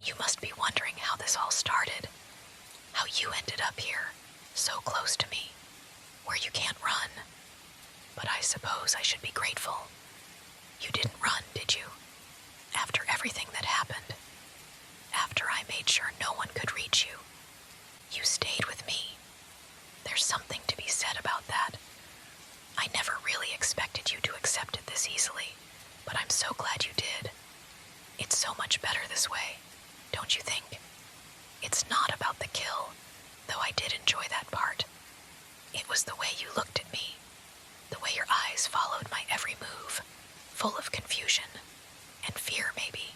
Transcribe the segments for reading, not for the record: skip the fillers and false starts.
You must be wondering how this all started, how you ended up here, so close to me, where you can't run. But I suppose I should be grateful. You didn't run, did you? After everything that happened, after I made sure no one could reach you, you stayed with me. There's something to be said about that. I never really expected you to accept it this easily, but I'm so glad you did. It's so much better this way, don't you think? It's not about the kill, though I did enjoy that part. It was the way you looked at me, the way your eyes followed my every move, full of confusion and fear maybe.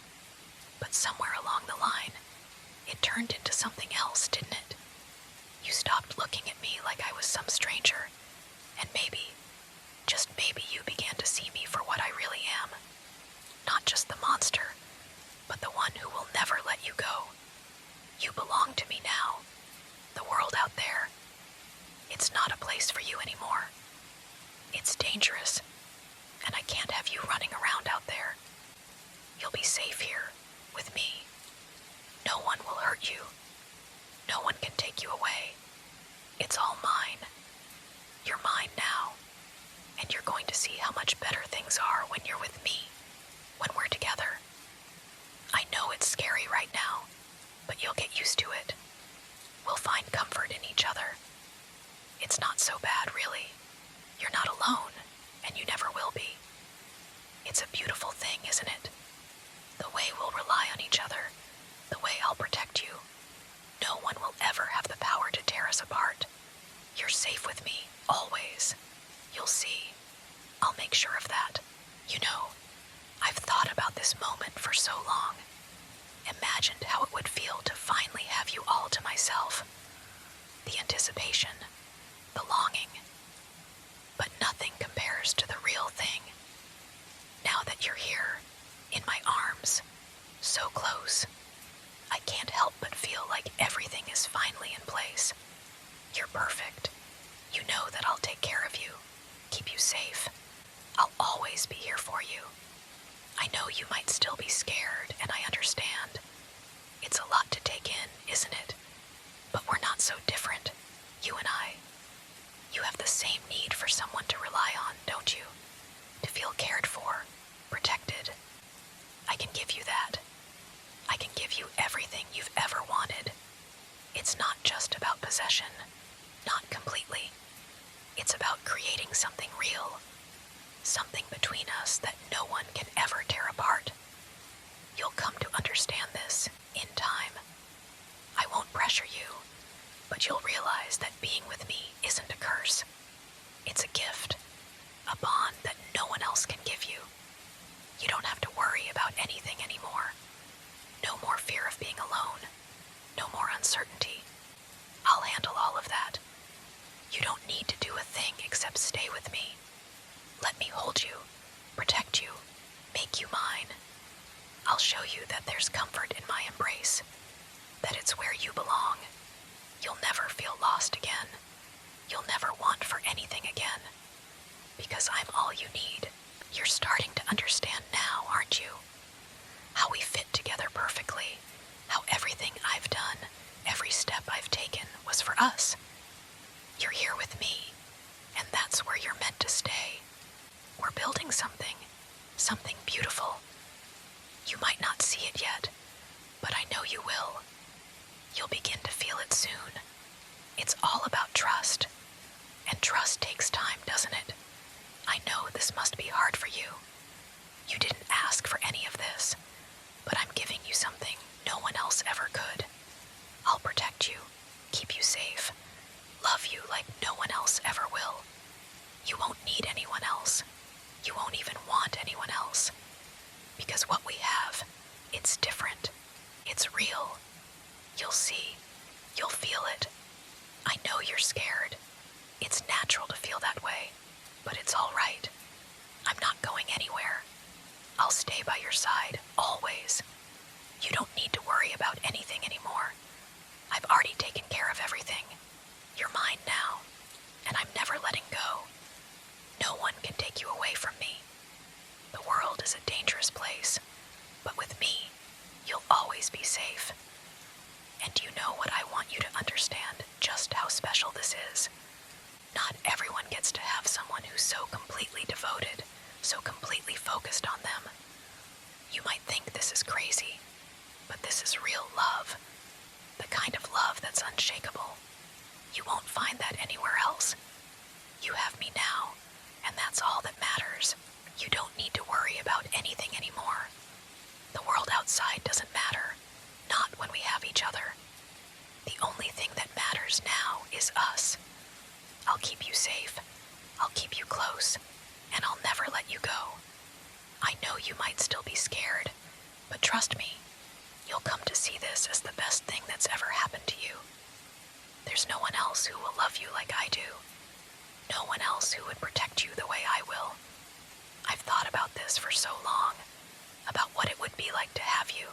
But somewhere along the line, it turned into something else, didn't it? You stopped looking at me like I was some stranger, and maybe, just maybe you began to see me for what I really am. Not just the monster, but the one who will never let you go. You belong to me now. The world out there, it's not a place for you anymore. It's dangerous, and I can't have you running around out there. You'll be safe here, with me. No one will hurt you. No one can take you away. It's all mine. You're mine now, and you're going to see how much better things are when you're with me, when we're together. I know it's scary right now, but you'll get used to it. We'll find comfort in each other. It's not so bad, really. You're not alone, and you never will be. It's a beautiful thing, isn't it? The way we'll rely on each other, the way I'll protect you. No one will ever have the power to tear us apart. You're safe with me, always. You'll see. I'll make sure of that. You know, I've thought about this moment for so long. Imagined how it would feel to finally have you all to myself. The anticipation, the longing. But nothing compares to the real thing. Now that you're here, in my arms, so close, I can't help but feel like everything is finally in place. You're perfect. You know that I'll take care of you, keep you safe. I'll always be here for you. I know you might still be scared, and I understand. It's a lot to take in, isn't it? But we're not so different, you and I. You have the same need for someone to rely on, don't you? To feel cared for, protected. I can give you that. I can give you everything you've ever wanted. It's not just about possession, not completely. It's about creating something real, something between us that no one can ever tear apart. You'll come to understand this in time. I won't pressure you, but you'll realize that being with me isn't a curse. It's a gift, a bond that no one else can give you. You don't have to worry about anything anymore. No more fear of being alone. No more uncertainty. I'll handle all of that. You don't need to do a thing except stay with me. Let me hold you, protect you, make you mine. I'll show you that there's comfort in my embrace, that it's where you belong. You'll never feel lost again. You'll never want for anything again. Because I'm all you need. You're starting to understand now, aren't you? How we fit together perfectly. How everything I've done, every step I've taken, was for us. You're here with me, and that's where you're meant to stay. We're building something beautiful. You might not see it yet, but I know you will. You'll begin to feel it soon. It's all about trust, and trust takes time, doesn't it? I know this must be hard for you. You didn't ask for any of this, but I'm giving you something no one else ever could. I'll protect you, keep you safe, love you like no one else ever will. You won't need anyone else. You won't even want anyone else. Because what we have, it's different. It's real. You'll see. You'll feel it. I know you're scared. It's natural to feel that way, but it's all right. I'm not going anywhere. I'll stay by your side, always. You don't need to worry about anything anymore. I've already taken care of everything. You're mine now, and I'm never letting go. No one can take you away from me. The world is a dangerous place, but with me, you'll always be safe. this is crazy, but this is real love. The kind of love that's unshakable. You won't find that anywhere else. You have me now, and that's all that matters. You don't need to worry about anything anymore. The world outside doesn't matter, not when we have each other. The only thing that matters now is us. I'll keep you safe, I'll keep you close, and I'll never let you go. I know you might still be scared, but trust me, you'll come to see this as the best thing that's ever happened to you. There's no one else who will love you like I do. No one else who would protect you the way I will. I've thought about this for so long, about what it would be like to have you,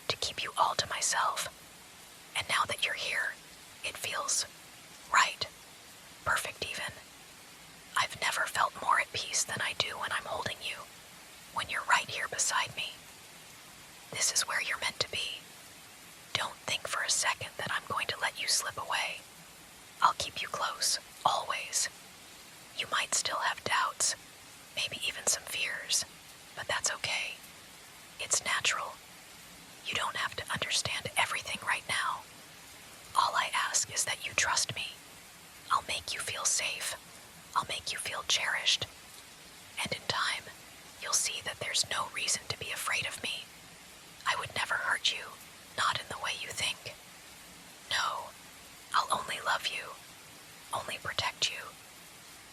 to keep you all to myself. And now that you're here, it feels right. Perfect even. I've never felt more at peace than I do when I'm holding you, when you're right here beside me. This is where you're meant to be. Don't think for a second that I'm going to let you slip away. I'll keep you close, always. You might still have doubts, maybe even some fears, but that's okay. It's natural. You don't have to understand everything right now. All I ask is that you trust me. I'll make you feel safe. I'll make you feel cherished. And in time, you'll see that there's no reason to be afraid of me. I would never hurt you, not in the way you think. No, I'll only love you, only protect you.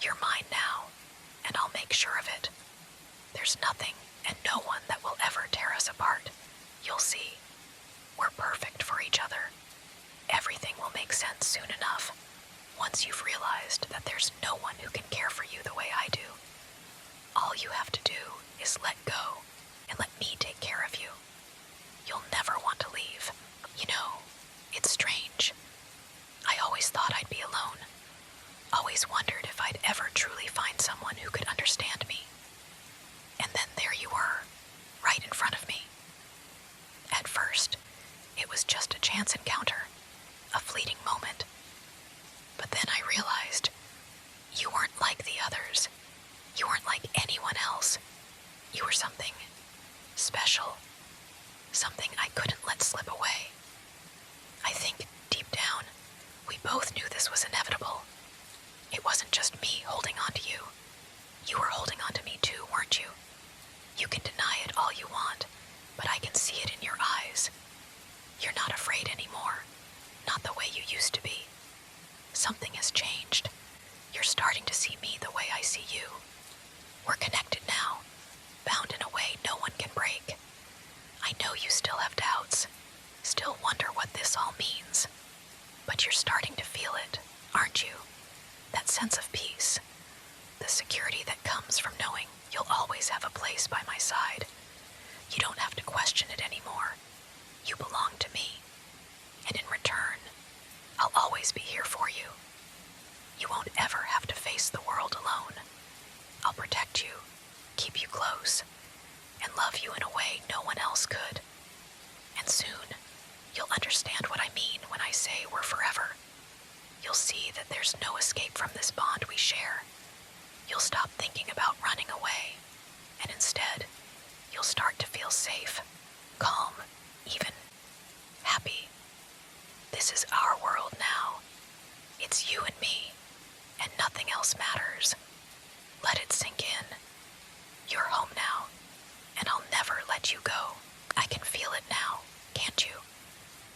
You're mine now, and I'll make sure of it. There's nothing and no one that will ever tear us apart. You'll see. We're perfect for each other. Everything will make sense soon enough, once you've realized that there's no one who can care for you the way I do. All you have to do is let go and let me take care of you. You'll never want to leave. You know, it's strange. I always thought I'd be alone. Always wondered if I'd ever truly find someone who could understand me. And then there you were, right in front of me. At first, it was just a chance encounter, a fleeting moment. But then I realized you weren't like the others. You weren't like anyone else. You were something special, something I couldn't let slip away. I think, deep down, we both knew this was inevitable. It wasn't just me holding on to you. You were holding on to me too, weren't you? You can deny it all you want, but I can see it in your eyes. You're not afraid anymore, not the way you used to be. Something has changed. You're starting to see me the way I see you. We're connected now, bound in a way no one can break. I know you still have doubts, still wonder what this all means. But you're starting to feel it, aren't you? That sense of peace, the security that comes from knowing you'll always have a place by my side. You don't have to question it anymore. You belong to me. And in return, I'll always be here for you. You won't ever have to face the world alone. I'll protect you, keep you close, and love you in a way no one else could. And soon, you'll understand what I mean when I say we're forever. You'll see that there's no escape from this bond we share. You'll stop thinking about running away, and instead, you'll start to feel safe, calm, even happy. This is our world now. It's you and me, and nothing else matters. Let it sink in. You're home now, and I'll never let you go. I can feel it now, can't you?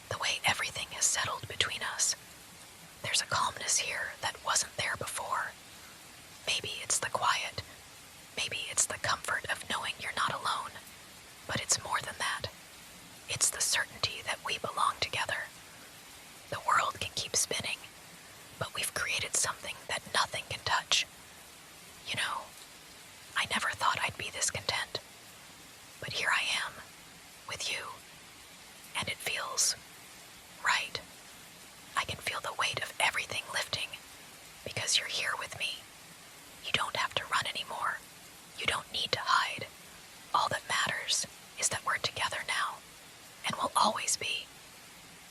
The way everything has settled between us. There's a calmness here that wasn't there before. Maybe it's the quiet. Maybe it's the comfort of knowing you're not alone. But it's more than that. It's the certainty that we belong together. The world can keep spinning, but we've created something that nothing can touch. You know, I never thought I'd be this content. But here I am, with you. And it feels right. I can feel the weight of everything lifting, because you're here with me. You don't have to run anymore. You don't need to hide. All that matters is that we're together now, and we'll always be.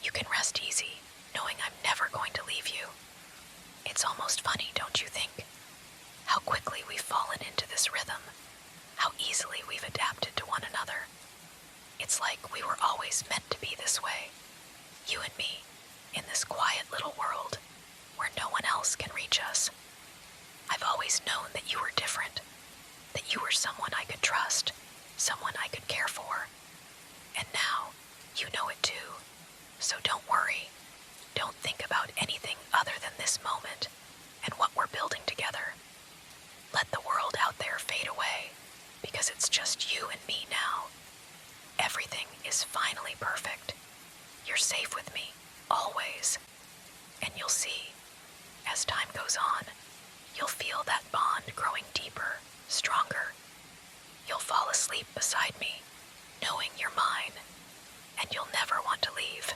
You can rest easy, knowing I'm never going to leave you. It's almost funny, don't you think? How quickly we've fallen into this rhythm, how easily we've adapted to one another. It's like we were always meant to be this way. You and me, in this quiet little world where no one else can reach us. I've always known that you were different, that you were someone I could trust, someone I could care for. And now, you know it too. So don't worry. Don't think about anything other than this moment and what we're building together. Let the world out there fade away, because it's just you and me now. Everything is finally perfect. You're safe with me, always. And you'll see, as time goes on, you'll feel that bond growing deeper, stronger. You'll fall asleep beside me, knowing you're mine, and you'll never want to leave.